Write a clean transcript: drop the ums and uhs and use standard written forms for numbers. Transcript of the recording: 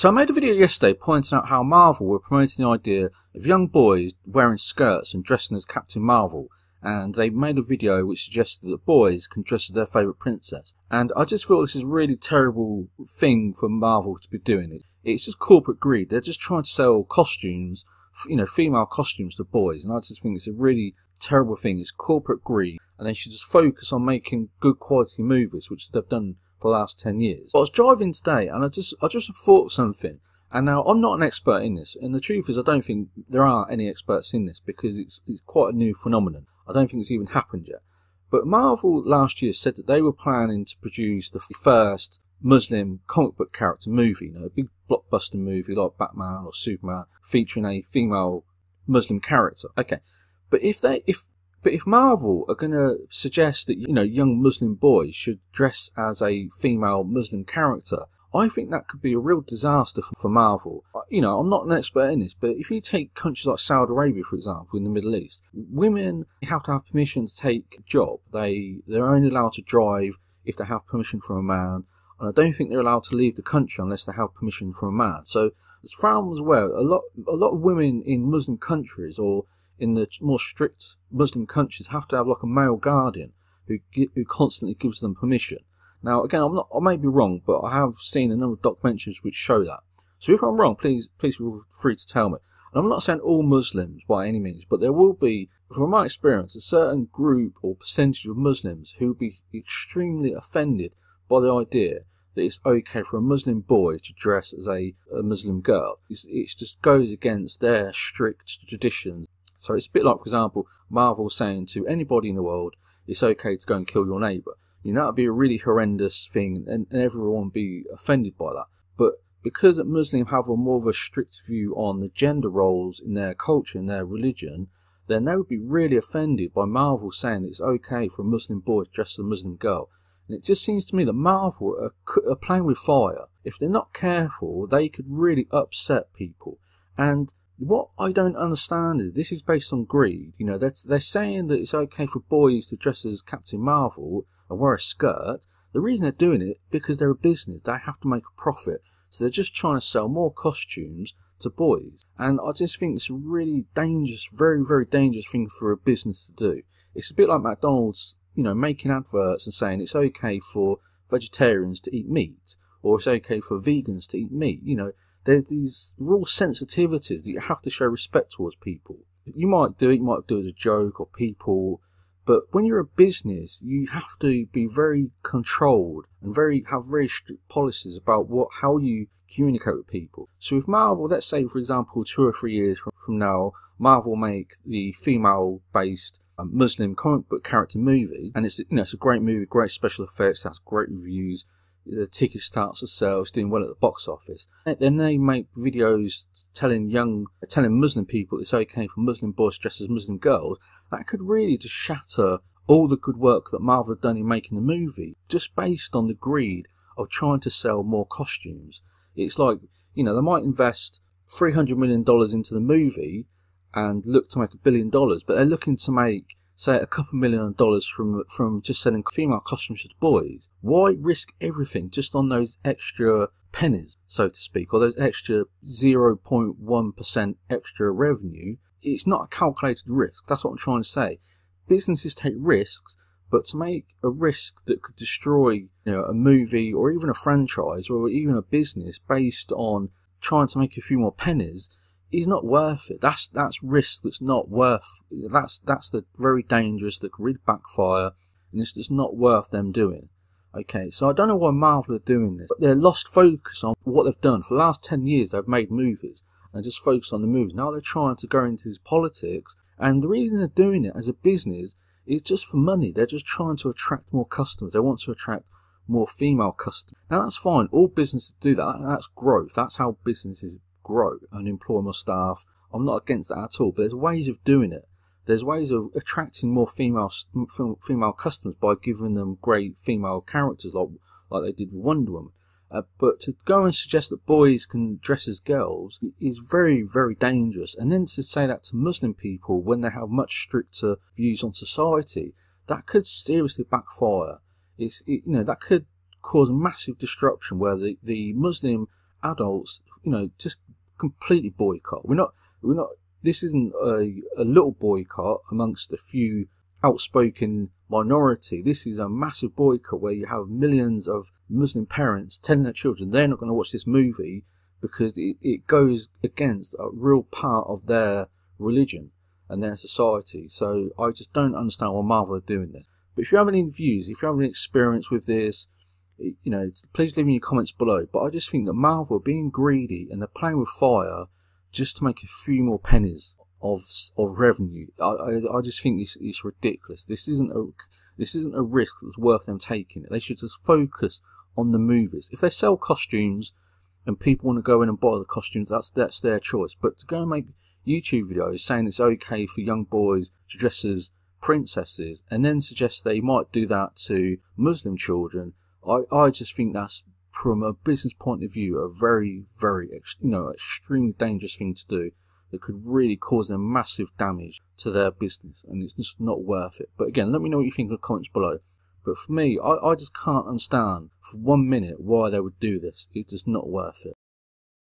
So I made a video yesterday pointing out how Marvel were promoting the idea of young boys wearing skirts and dressing as Captain Marvel, and they made a video which suggested that boys can dress as their favourite princess. And I just feel this is a really terrible thing for Marvel to be doing. It's just corporate greed. They're just trying to sell costumes, female costumes to boys, and I just think it's a really terrible thing. It's corporate greed, and they should just focus on making good quality movies, which they've done for the last 10 years. But I was driving today and I just thought of something. And now I'm not an expert in this, and the truth is I don't think there are any experts in this because it's quite a new phenomenon. I don't think it's even happened yet. But Marvel last year said that they were planning to produce the first Muslim comic book character movie, a big blockbuster movie like Batman or Superman featuring a female Muslim character. Okay, but if Marvel are going to suggest that young Muslim boys should dress as a female Muslim character, I think that could be a real disaster for Marvel. I'm not an expert in this, but if you take countries like Saudi Arabia, for example, in the Middle East, women have to have permission to take a job. They're only allowed to drive if they have permission from a man, and I don't think they're allowed to leave the country unless they have permission from a man. So as far as well, a lot of women in Muslim countries or in the more strict Muslim countries have to have like a male guardian who constantly gives them permission. Now, again, I may be wrong, but I have seen a number of documentaries which show that. So if I'm wrong, please feel free to tell me. And I'm not saying all Muslims by any means, but there will be, from my experience, a certain group or percentage of Muslims who will be extremely offended by the idea that it's okay for a Muslim boy to dress as a Muslim girl. It just goes against their strict traditions. So it's a bit like, for example, Marvel saying to anybody in the world, it's okay to go and kill your neighbour. That would be a really horrendous thing, and everyone would be offended by that. But because Muslims have a more of a strict view on the gender roles in their culture and their religion, then they would be really offended by Marvel saying it's okay for a Muslim boy to dress as a Muslim girl. And it just seems to me that Marvel are playing with fire. If they're not careful, they could really upset people. And what I don't understand is this is based on greed. They're saying that it's okay for boys to dress as Captain Marvel and wear a skirt. The reason they're doing it because they're a business. They have to make a profit. So they're just trying to sell more costumes to boys. And I just think it's a really dangerous, very, very dangerous thing for a business to do. It's a bit like McDonald's, making adverts and saying it's okay for vegetarians to eat meat, or it's okay for vegans to eat meat. There's these raw sensitivities that you have to show respect towards people. You might do it as a joke or people, but when you're a business, you have to be very controlled and have very strict policies about how you communicate with people. So with Marvel, let's say, for example, 2 or 3 years from now, Marvel make the female-based Muslim comic book character movie, and it's a great movie, great special effects, has great reviews. The ticket starts to sell, it's doing well at the box office. And then they make videos telling Muslim people it's okay for Muslim boys to dress as Muslim girls. That could really just shatter all the good work that Marvel have done in making the movie, just based on the greed of trying to sell more costumes. It's like, they might invest $300 million into the movie and look to make $1 billion, but they're looking to make, say, a couple $1 million from just selling female costumes to boys. Why risk everything just on those extra pennies, so to speak, or those extra 0.1% extra revenue? It's not a calculated risk. That's what I'm trying to say. Businesses take risks, but to make a risk that could destroy a movie or even a franchise or even a business based on trying to make a few more pennies is not worth it. That's risk that's not worth. That's the very dangerous, that could really backfire, and it's just not worth them doing. Okay, so I don't know why Marvel are doing this, but they're lost focus on what they've done. For the last 10 years, they've made movies and just focused on the movies. Now they're trying to go into this politics, and the reason they're doing it as a business is just for money. They're just trying to attract more customers. They want to attract more female customers. Now that's fine. All businesses do that. That's growth. That's how businesses grow and employ more staff. I'm not against that at all, but there's ways of doing it. There's ways of attracting more female customers by giving them great female characters like they did with Wonder Woman. But to go and suggest that boys can dress as girls is very, very dangerous. And then to say that to Muslim people when they have much stricter views on society, that could seriously backfire. That could cause massive disruption where the Muslim adults, just completely boycott. We're not. This isn't a little boycott amongst a few outspoken minority. This is a massive boycott where you have millions of Muslim parents telling their children they're not going to watch this movie because it goes against a real part of their religion and their society. So I just don't understand why Marvel are doing this. But if you have any views, if you have any experience with this, please leave me your comments below. But I just think that Marvel are being greedy and they're playing with fire just to make a few more pennies of revenue. I just think it's ridiculous. This isn't a risk that's worth them taking. They should just focus on the movies. If they sell costumes and people want to go in and buy the costumes, that's their choice. But to go and make YouTube videos saying it's okay for young boys to dress as princesses and then suggest they might do that to Muslim children, I just think that's, from a business point of view, a very, very extremely dangerous thing to do that could really cause them massive damage to their business, and it's just not worth it. But again, let me know what you think in the comments below. But for me, I just can't understand for 1 minute why they would do this. It's just not worth it.